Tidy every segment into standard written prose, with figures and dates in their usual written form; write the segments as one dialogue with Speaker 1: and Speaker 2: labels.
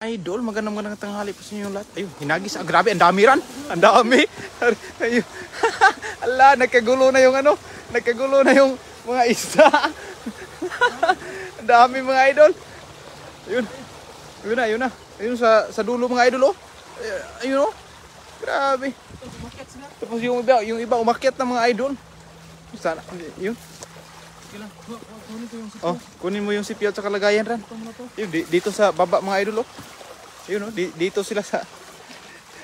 Speaker 1: Idol, magandang tanghali po sa inyo lahat. Ayun, hinagis. Grabe, ang dami ran. Ang dami. Ayun. Ala, nagkagulo na yung ano. Nagkagulo na yung mga isda. Ang dami mga idol. Ayun. Ayun na. Ayun sa dulo mga idol, oh. Ayun, oh. Grabe. Tapos yung iba umakyat na mga idol. Sana, yun. Oh, kunin mo yung CPU at sa kalagayan ran. Yun, dito sa baba mga idol, oh. Yun, oh, dito sila sa.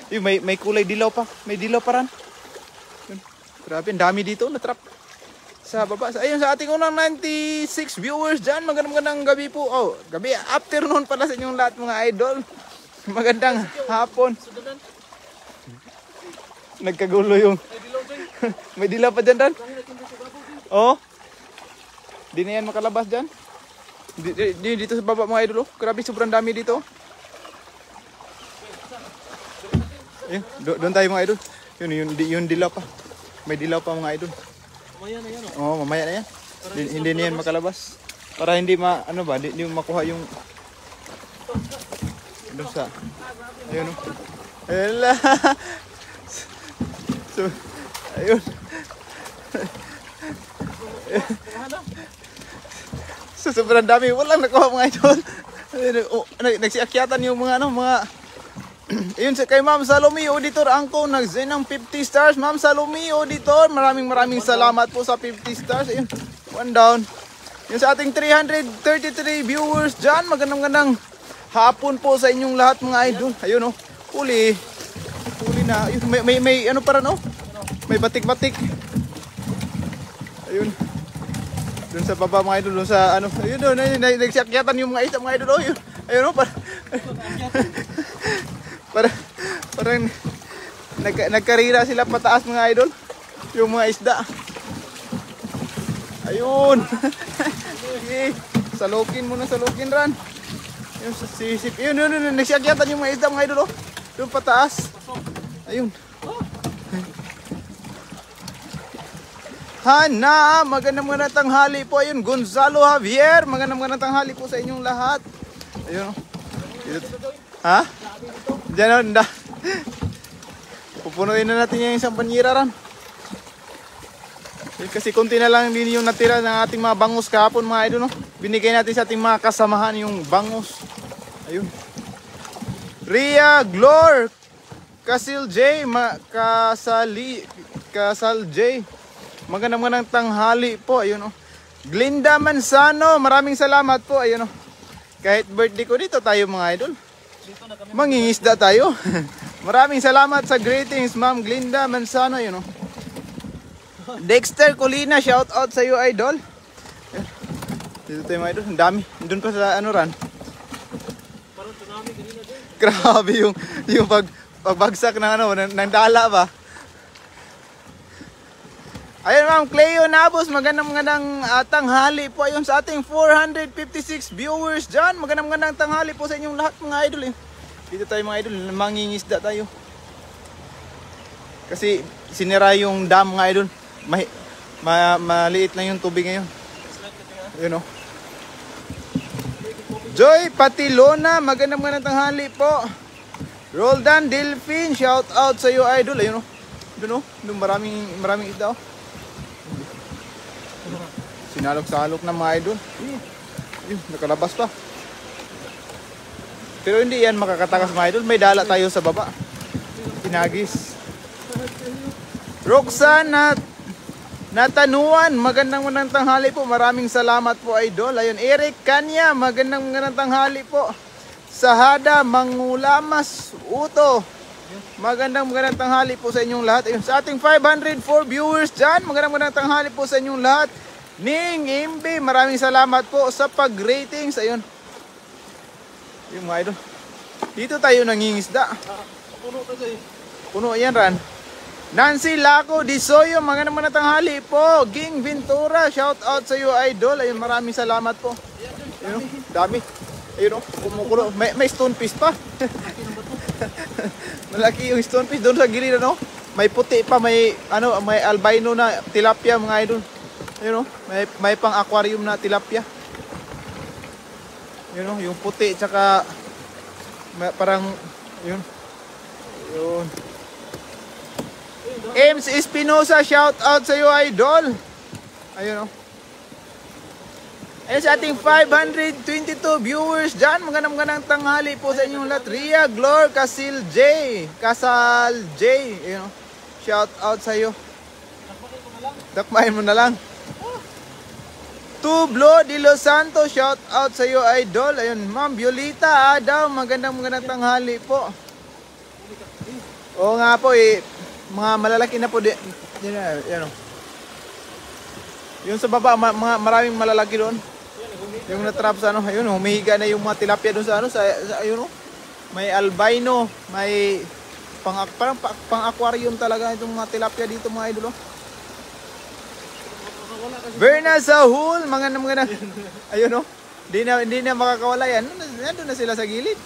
Speaker 1: Yun, may kulay dilaw pa. May dilaw pa ran. Yun. Grabe, ang dami dito na trap. Sa baba. Ayun, sa ating unang 96 viewers dyan. Magandang gabi po. Oh, gabi, afternoon pala sa inyong lahat mga idol. Magandang hapon. Nagkagulo yung. May dilaw pa dyan ran. Oh. Di na yan makalabas dyan. Dito sa baba mga idol, oh. Grabe, sobrang dami dito. Ayun, doon tayo mga idol. Yun dilaw pa. May dilaw pa mga idol.
Speaker 2: Mamaya na yan, oh.
Speaker 1: Oo, mamaya na yan. Hindi na yan makalabas. Para hindi hindi makuha yung doon sa. Ayun, oh. Ela. So, ayun. So, sobrang dami. Walang nakuha mga idol. Nagsiakyatan yung mga ayun, kay Ma'am Salome Auditor Angko nag-zen ng 50 stars. Ma'am Salome Auditor, maraming salamat po sa 50 stars. Ayun, one down. Yung sa ating 333 viewers dyan, magandang hapon po sa inyong lahat mga idol. Ayun, oh, huli na. Ayun, may ano para, no? May batik-batik. Ayun. Doon sa baba mga idol, doon sa ano, ayun doon, nagsiakyatan yung mga isda mga idol, oh, yun. Ayun, oh, parang nagkarira sila pataas mga idol, yung mga isda. Ayun. Okay. Salukin ran. Yung sisip, yun, nagsiakyatan yung mga isda mga idol, oh. Doon pataas. Ayun. Hana, magandang tanghali po. Ayun, Gonzalo Javier, magandang tanghali po sa inyong lahat. Ayun. Ha? Diyan, oh, pupunuin na natin yung isang panyira ran. Kasi konti na lang din yung natira ng ating mga bangus kahapon mga idol, no? Binigay natin sa ating mga kasamahan yung bangus. Ayun. Ria Glor Kasil J, Kasal J, magandang tanghali po. Ayun, oh. Glinda Mansano, maraming salamat po. Ayun, oh. Kahit birthday ko dito tayo mga idol, mangingisda tayo. Maraming salamat sa greetings Ma'am Glinda Mansano. Ayun, oh. Dexter Colina, shout out sa iyo idol. Ayun. Dito tayo mga idol, ang dami. Doon pa sa ano ran.
Speaker 2: Parang tsunami kanina din.
Speaker 1: Grabe yung pagbagsak ng dala ba. Ayun Ma'am Cleo Nabos, magandang tanghali po. Ayun sa ating 456 viewers dyan, magandang tanghali po sa inyong lahat mga idol. Dito tayo mga idol, mangingisda tayo. Kasi sinira yung dam mga idol. Maliit lang yung tubig ngayon. Ayun, oh. Joy Patilona, magandang tanghali po. Roldan Delphine, shout out sa iyo idol. Ayun, oh. Doon, oh. Doon maraming isda, oh. Sinalok-salok na mga idol. Ayun, nakalabas pa. Pero hindi yan makakatakas mga idol. May dala tayo sa baba. Pinagis. Roxanne Natanuan, magandang tanghali po. Maraming salamat po idol. Ayun, Eric Kanya, magandang tanghali po. Sahada Mangulamas Uto, magandang tanghali po sa inyong lahat. Ayun, sa ating 504 viewers dyan, magandang tanghali po sa inyong lahat. Ning Imbi, maraming salamat po sa pag-ratings. Ayun, yung mga idol, dito tayo nangingisda.
Speaker 2: Puno kasi.
Speaker 1: Puno yan ran. Nancy Laco Disoyo, magandang tanghali po. Ging Ventura, shout out sa iyo idol. Ayun, maraming salamat po. Ayun, dami. Ayun, kumukulo. May stonefish pa. Malaki yung stonefish doon sa gilid, no? May puti pa, may albino na tilapia mga idol. Ayun, may pang aquarium na tilapia. Yun, yung puti tsaka Parang, yun. Yun. Ames Espinosa, shout out sa iyo, idol. Ayun, oh. Ayun sa ating 522 viewers dyan. Magandang tanghali po sa inyong lahat. Ria Glor Casal J. Ayun, oh. Shout out sa iyo. Dakmain mo na lang. Tublo de Los Santos, shout out sa iyo, idol. Ayun, Ma'am Violeta Adam, magandang tanghali po. Oo nga po eh, mga malalaki na po din. Yan, oh. Yung sa baba, maraming malalaki doon. Yung natrap sa ano, ayun, humihiga na yung mga tilapia doon sa ano, sa ayun, oh. May albino, may parang pang-aquarium talaga itong mga tilapia dito, mga idol, oh. Berna Sahul, magandang. Ayun, oh. Hindi na makakawala yan. Nandun na sila sa gilid.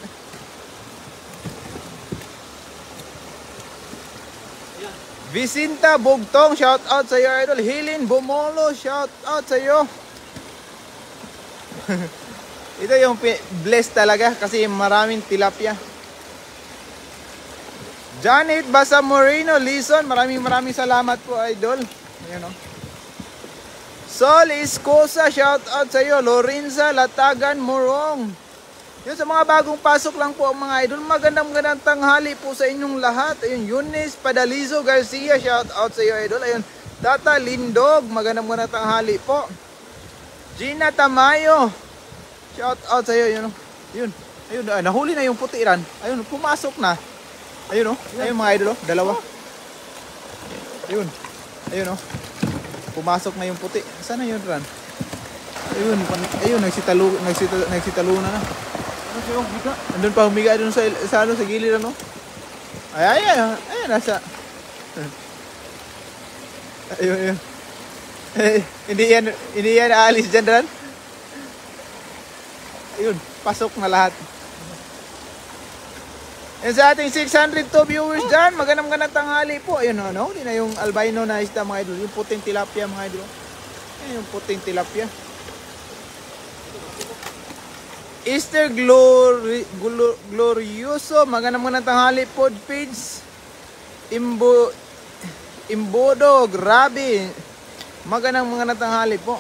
Speaker 1: Vicinta Bugtong, shout out sa iyo, idol. Hilin Bomolo, shout out sa iyo. Ito yung blessed talaga kasi maraming tilapia. Janet Basa Moreno, Lison, maraming salamat po, idol. Ayun, oh. Sol Iscosa, shout out sa iyo. Lorenza Latagan Morong. Yun, sa mga bagong pasok lang po mga idol, magandang tanghali po sa inyong lahat. Ayun, Eunice Padalizo Garcia, shout out sa iyo, idol. Ayun, Tata Lindog, magandang tanghali po. Gina Tamayo, shout out sa iyo. Yun, ayun, nahuli na yung putiran. Ayun, pumasok na. Ayun, oh. Ayun mga idol, oh. Dalawa. Ayun, oh. Pumasok na yung puti. Sana yun, Ran? Ayun, nagsitalo na. Ano siya, humiga? Andun pa humiga dun sa gilid, ano? Ayun, nasa. Ayun. Hindi yan aalis dyan, Ran? Ayun, pasok na lahat. And sa ating 602 viewers dyan, magandang tanghali po. Ayun, ano, hindi na yung albino na isda, mga idol. Yung puting tilapia, mga idol. Ayun, yung puting tilapia. Easter Glorioso, magandang tanghali po, Pids. Imbodo, grabe. Magandang tanghali po.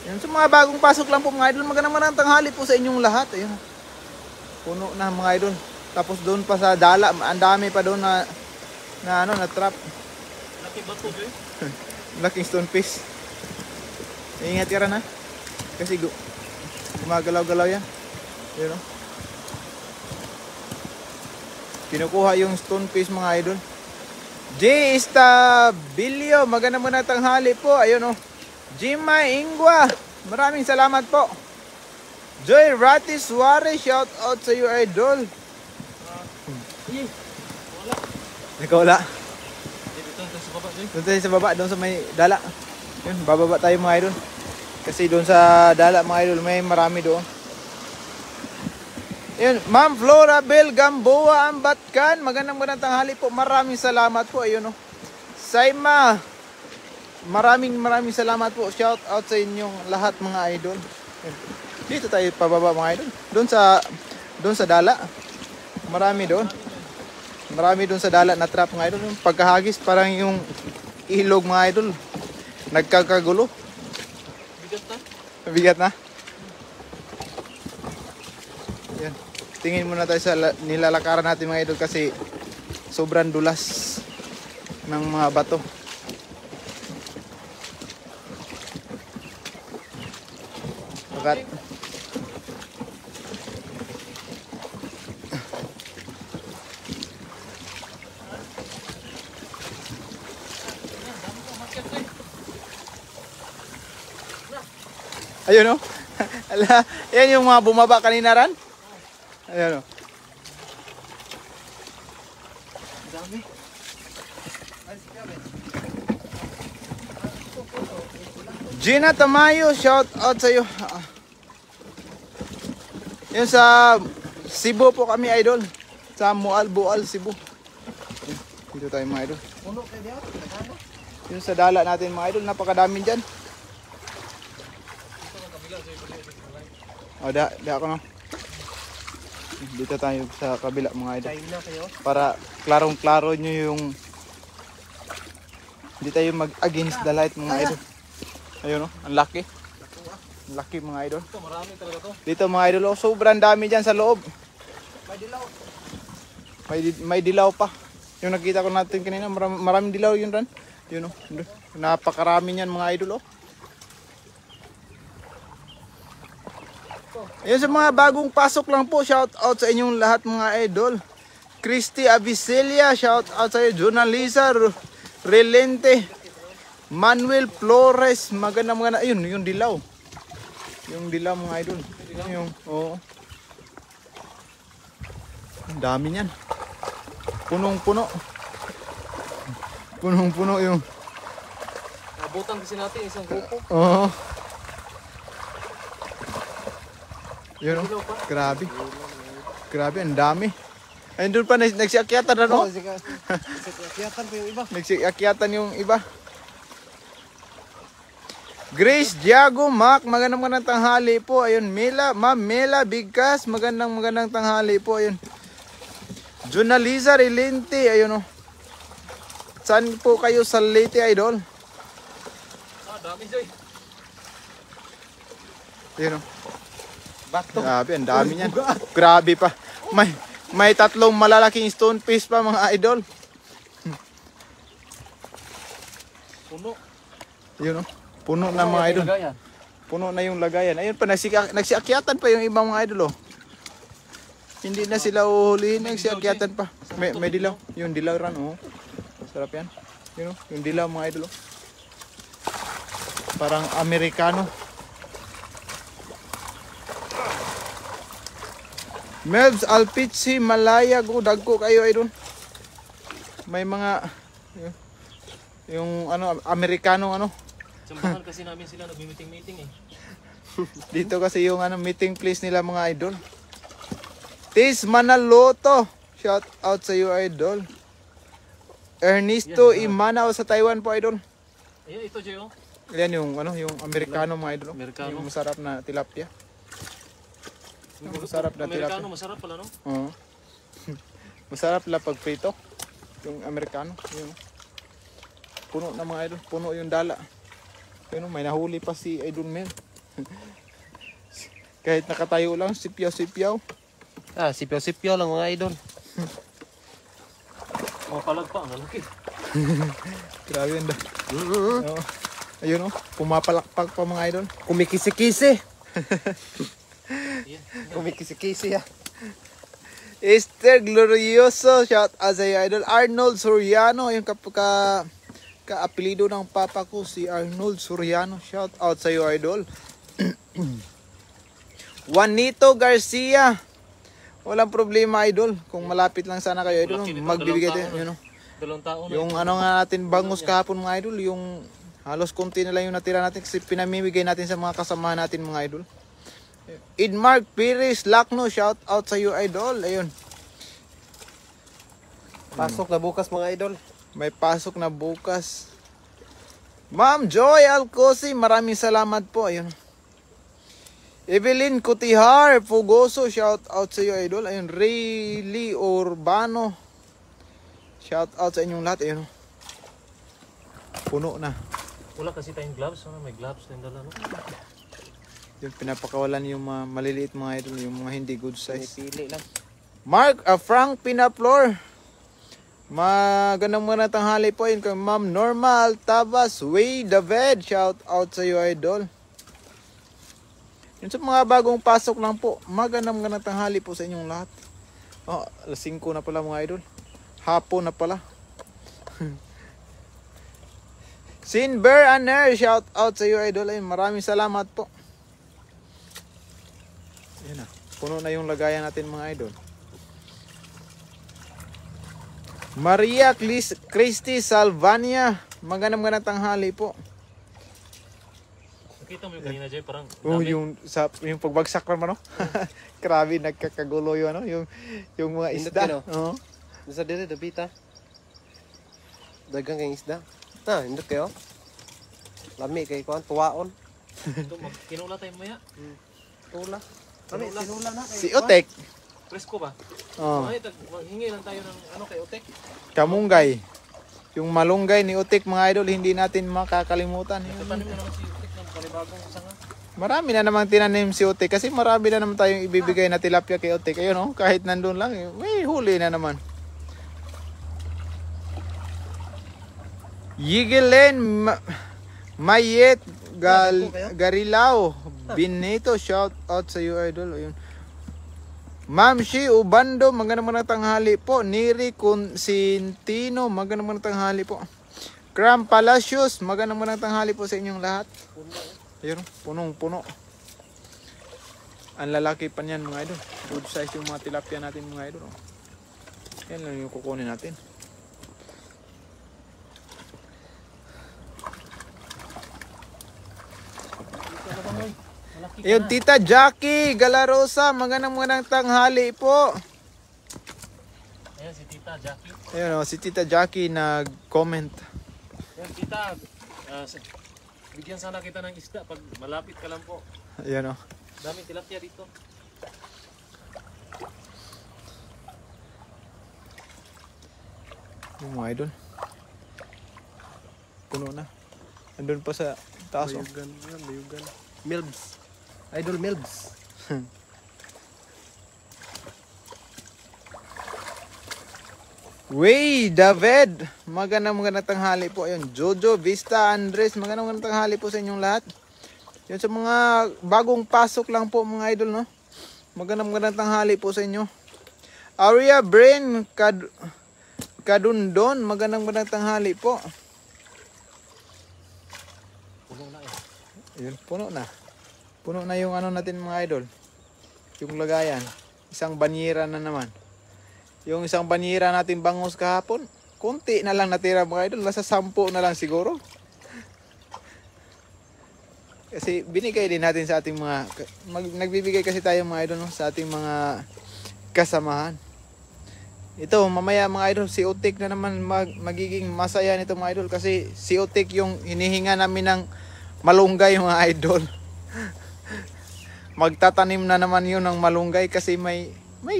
Speaker 1: Yan, sa mga bagong pasok lang po, mga idol, magandang tanghali po sa inyong lahat. Ayun. Puno na mga idol. Tapos doon pa sa dala, ang dami pa doon na trap.
Speaker 2: Laki bato, eh.
Speaker 1: Laking stonefish. Ingat ka rin, ha. Kasi gumagalaw-galaw yan. Yun, no? Kinukuha yung stonefish, mga idol. J. Estabilio, magandang tanghali po. Ayun, no. Jima Ingwa, maraming salamat po. Joy Rati Suarez, shout out sa iyo, idol. Wala. Doon tayo sa baba, doon sa may dala. Yun, bababa tayo, mga idol. Kasi doon sa dala, mga idol, may marami doon. Yun, Ma'am Flora Bel Gamboa Ambatkan, magandang tanghali po. Maraming salamat po. Ayun, no. Saima, maraming salamat po. Shout out sa inyong lahat, mga idol. Yun. Dito tayo pababa, mga idol. Doon sa dala. Marami doon sa dala na trap, mga idol. Pagkahagis, parang yung ilog, mga idol. Nagkakagulo. Bigat na. Yan. Tingin muna tayo sa nilalakaran natin, mga idol, kasi sobrang dulas ng mga bato. Bagat. Ayun, oh. Ala, yan yung mga bumaba kanina, Ran. Ayun, oh. Dami. Gina Tamayo, shout out sa iyo. Yan sa Cebu po kami, idol. Sa Bual, Cebu. Dito tayo, mga idol. Yung sa dala natin, mga idol, napakadami dyan. O, da ako na. Dito tayo sa kabila mga idol.
Speaker 3: China kayo.
Speaker 1: Para klarong-klaro nyo yung hindi tayo mag-against the light mga idol. Ayun o, ang laki. Ang laki mga idol.
Speaker 2: Ito, marami talaga to.
Speaker 1: Dito mga idol, oh, sobrang dami dyan sa loob.
Speaker 3: May dilaw.
Speaker 1: May dilaw pa. Yung nakita ko natin kanina, maraming dilaw yun ran. Yun o, napakarami niyan mga idol o. Ayun sa mga bagong pasok lang po, shout out sa inyong lahat mga idol. Christy Abicelia, shout out sa iyo. Jonalisa Relente, Manuel Flores, maganda. Ayun, yung dilaw. Yung dilaw mga idol. Yung, oo. Ang dami niyan. Punong-puno. Punong-puno yung.
Speaker 2: Nabutan kasi natin isang grupo.
Speaker 1: Oo. Yun o.
Speaker 2: Dilaw pa.
Speaker 1: Grabe. Grabe, ang dami. Ayun doon pa, nagsiakyatan na no?
Speaker 3: Nagsiakyatan pa yung iba.
Speaker 1: Nagsiakyatan yung iba. Grace Diago Mac, magandang tanghali po. Ayun, Ma'am Mela Bigkas, magandang tanghali po. Ayun. Jonaliza Relente, ayun o. Saan po kayo sa Leyte, idol?
Speaker 2: Dami Joy.
Speaker 1: Ayun o.
Speaker 3: Bato.
Speaker 1: Grabe, ang dami niyan. Grabe pa. May tatlong malalaking stone face pa mga idol.
Speaker 2: Puno.
Speaker 1: Yun o. Puno na mga idol.
Speaker 2: Lagayan.
Speaker 1: Puno na yung lagayan. Ayun pa, nagsiakyatan pa yung ibang mga idol oh. Hindi na sila uhulihin, nagsiakyatan pa. May dilaw. Yung dilaw ran oh. Sarap yan. Yun oh, yung dilaw mga idol oh. Parang Amerikano. Melbs Alpici Malaya go dagko kayo idol. May mga yung ano Amerikano ano.
Speaker 2: Sambahan kasi namin sila nagmi-meeting eh.
Speaker 1: Dito kasi yung ano meeting place nila mga idol. Tis Manaloto. Shout out sa iyo idol. Ernesto Imanao sa Taiwan po idol.
Speaker 2: Ayun, ito Joy oh.
Speaker 1: Yan yung ano yung Amerikano mga idol.
Speaker 2: Amerikano.
Speaker 1: Yung masarap na tilapia. Masarap na
Speaker 2: Amerikano,
Speaker 1: tilapia.
Speaker 2: masarap pala no?
Speaker 1: Oo. Masarap la pag prito. Yung Amerikano, yung puno na mga idol, puno yung dala. Pero may nahuli pa si Idol Mel. Kahit nakatayo lang, sipyaw-sipyaw.
Speaker 3: Ah, sipyaw-sipyaw lang mga idol.
Speaker 2: Mga palag pa, ang lalaki.
Speaker 1: Grabe yun da. Oo. Ayun o, pumapalakpak pa mga idol.
Speaker 3: Kumikisi-kisi.
Speaker 2: Yan.
Speaker 3: Kumikisi-kisi ha.
Speaker 1: Esther Glorioso, shout out sa iyo, idol. Arnold Soriano, yung ka-apelido ng papa ko, si Arnold Soriano. Shout out sa iyo, idol. Juanito Garcia. Walang problema, idol. Kung malapit lang sana kayo, idol,
Speaker 2: Malaki dito,
Speaker 1: magbibigay
Speaker 2: dalawang
Speaker 1: tayo. Yun, o.
Speaker 2: Dalawang tao na.
Speaker 1: Yung ano nga natin, bangus kahapon mga idol, yung halos konti na lang yung natira natin kasi pinamimigay natin sa mga kasamahan natin mga idol. Idmark Pires Lacno, shout out sa iyo, idol. Ayun.
Speaker 3: Pasok na bukas mga idol.
Speaker 1: May pasok na bukas. Ma'am Joy Alcosi, maraming salamat po. Ayun. Evelyn Cutihar Fugoso, shout out sa iyo, idol. Ayun. Rayleigh Urbano, shout out sa inyong lahat. Ayun. Puno na.
Speaker 2: Wala kasi tayong gloves, ano? May gloves tayong dala no?
Speaker 1: Yung pinapakawalan yung mga maliliit mga idol, yung mga hindi good
Speaker 3: May
Speaker 1: size.
Speaker 3: pili lang.
Speaker 1: Frank Pinaplor. Magandang tanghali po yun kay Ma'am Norma Altabas, Way David, shout out sa iyo, idol. Yun sa mga bagong pasok lang po, magandang tanghali po sa inyong lahat. Oh, alas 5 na pala mga idol. Hapon na pala. Sinber Aner, shout out sa iyo, idol. Ayun, maraming salamat po. Yan na, puno na yung lagayan natin mga idol. Maria Christy Salvania, magandang tanghali po.
Speaker 2: Nakita mo yung kanina Joy, parang
Speaker 1: Oh,
Speaker 2: dami.
Speaker 1: yung pagbagsak naman no. Grabe nagkakagulo yung ano, yung mga
Speaker 3: Indot
Speaker 1: isda.
Speaker 3: yun, oh.
Speaker 1: Oo.
Speaker 3: Nasa dire, dabita. Dagang kayong isda. Ah, indot kayo. Lami kay kuan, tuwaon.
Speaker 2: Ito, kinula tayo maya.
Speaker 3: Tula. Lami, tinula na. Kay
Speaker 1: Si Otek.
Speaker 2: presko ba?
Speaker 1: Oh,
Speaker 2: Ay, hingi lang tayo ng ano kay Otek.
Speaker 1: kamunggay. Yung malunggay ni Utik mga idol, hindi natin makakalimutan.
Speaker 2: Tatanim na naman si Otek ng panibagong sanga.
Speaker 1: Marami na namang tinanim si Utik kasi marami na naman tayong ibibigay na tilapia kay Utik. Ayun oh, kahit nandun lang, may huli na naman. Yigilen Mayet Garilao Benito, shout out sa iyo idol. Ayun. Ma'am Shi Ubando, magandang tanghali po. Niri Consintino, magandang tanghali po. Cram Palacios, magandang tanghali po sa inyong lahat. Ayun, punong-puno. Ang lalaki pa niyan mga idol. Good size yung mga tilapia natin mga idol. Yan lang yung kukunin natin. Ayun, Tita Jackie Galarosa, magandang tanghali po.
Speaker 2: Ayan si Tita Jackie.
Speaker 1: Ayun si Tita Jackie nag-comment.
Speaker 2: Ayan Tita, bigyan sana kita ng isda pag malapit ka lang po.
Speaker 1: Ayun oh.
Speaker 2: Daming tilapia dito.
Speaker 1: Yung mga idol. Puno na. Andun pa sa taas oh.
Speaker 3: Mayugan. Milbs. Idol Milbs.
Speaker 1: Wey, David, magandang tanghali po. Ayun, Jojo Vista Andres, magandang tanghali po sa inyong lahat. Yun sa mga bagong pasok lang po mga idol, no? Magandang tanghali po sa inyo. Aria Brain Kadundon, magandang tanghali po.
Speaker 2: Puno na eh.
Speaker 1: Ayun, puno na. Puno na yung ano natin mga idol. Yung lagayan. Isang banyera na naman. Yung isang banyera natin bangus kahapon, konti na lang natira mga idol. Nasa 10 na lang siguro. Kasi binigay din natin sa ating mga nagbibigay kasi tayo mga idol no, sa ating mga kasamahan. Ito mamaya mga idol, si Utik na naman magiging masaya nito mga idol kasi si Utik yung hinihinga namin ng malunggay mga idol. Magtatanim na naman yun ng malunggay kasi may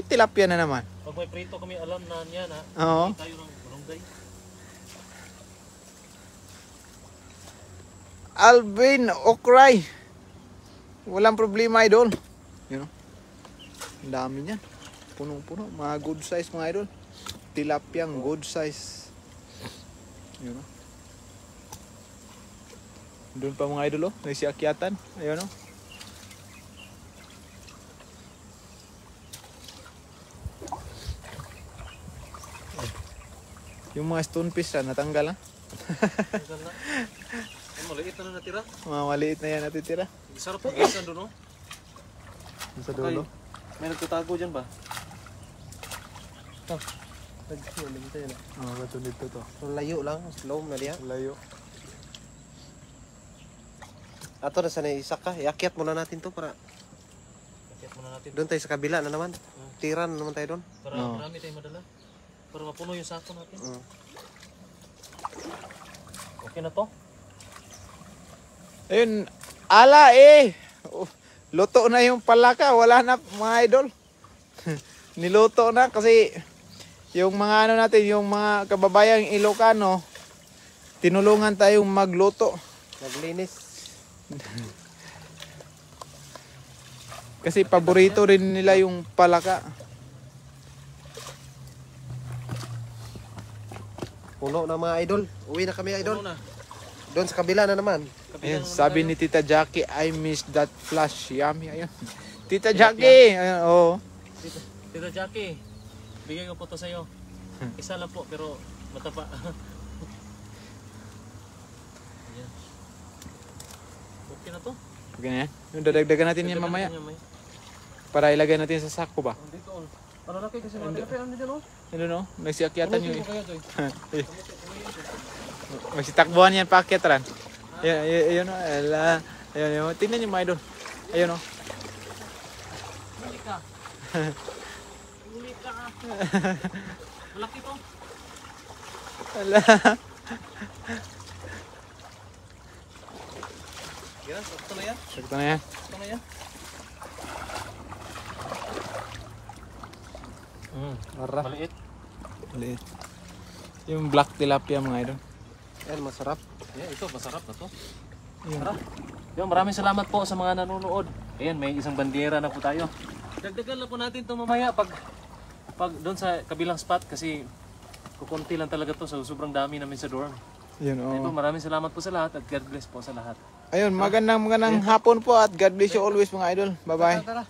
Speaker 1: tilapia na naman.
Speaker 2: Pag may prito kami alam na niya na
Speaker 1: Oo.
Speaker 2: tayo ng barangay.
Speaker 1: Alvin Okray. Walang problema idol. Yun know? Ang dami niyan. Punong-puno. Mga good size mga idol. Tilapyang good size. Yun know? Doon pa mga idol oh. Naisiakyatan. Ayun oh. Yung mga stonefish na natanggal ha.
Speaker 2: Tagal na. Ay, maliit na natira.
Speaker 1: Mga maliit na yan natitira.
Speaker 2: Sarap pag isa doon no?
Speaker 1: Sa dulo.
Speaker 2: May nagtatago dyan ba?
Speaker 1: Oh, bato dito to.
Speaker 3: Layo lang, slow na diya.
Speaker 1: Layo.
Speaker 3: Ato na sana isa ka, iakyat muna natin to para
Speaker 2: Akyat muna natin.
Speaker 3: doon tayo sa kabila na naman. Tira na naman tayo doon.
Speaker 2: Para
Speaker 1: Oo.
Speaker 2: marami tayong madala. Para mapuno yung sako natin. Okay na to?
Speaker 1: Ayun, ala eh. Oh, luto na yung palaka, wala na mga idol. Niluto na kasi yung mga ano natin, yung mga kababayang Ilocano, tinulungan tayong magluto.
Speaker 3: Naglinis.
Speaker 1: Kasi paborito rin nila yung palaka.
Speaker 3: Puno na mga idol. Uwi na kami idol.
Speaker 2: Puno na.
Speaker 3: Doon sa kabila na naman.
Speaker 1: Ayun, sabi ni Tita Jackie, I miss that flash. Yummy. Ayun. Tita Jackie. Ayun, oh.
Speaker 2: Tita Jackie, bigay ko po to sa'yo. Isa lang po pero mataba. Ayan. Okay na to?
Speaker 1: Okay na yan. Yung dadagdagan natin yan mamaya. Para ilagay natin sa sako ba?
Speaker 2: Dito on. Ano na kayo kasi mga tilapia ano dyan oh?
Speaker 1: Ano no? Nagsiakyatan
Speaker 2: Ano
Speaker 1: yun.
Speaker 2: kayo Joy?
Speaker 1: Magsitakbuhan yan paakyat ran. Ayun o. Ayun o. Tingnan niyo mga idol. Ayun o.
Speaker 2: Huli ka. Huli ka. Malaki to.
Speaker 1: Ala.
Speaker 2: Yan, sakto na yan.
Speaker 1: Sakto na yan.
Speaker 2: Sakto na yan.
Speaker 3: Ara.
Speaker 2: Maliit.
Speaker 1: Maliit. Yung black tilapia mga idol.
Speaker 3: Yan, masarap.
Speaker 2: Yeah, ito masarap na to.
Speaker 1: Yun.
Speaker 2: Tara. Yung maraming salamat po sa mga nanonood. Ayan, may isang bandera na po tayo. Dagdagan lang po natin ito mamaya pag doon sa kabilang spot kasi kukunti lang talaga to sa sobrang dami namin sa dorm.
Speaker 1: Yun,
Speaker 2: Ayun po,
Speaker 1: oo.
Speaker 2: maraming salamat po sa lahat at God bless po sa lahat.
Speaker 1: Ayun, magandang hapon po at God bless you always mga idol. Bye-bye.
Speaker 3: Tara.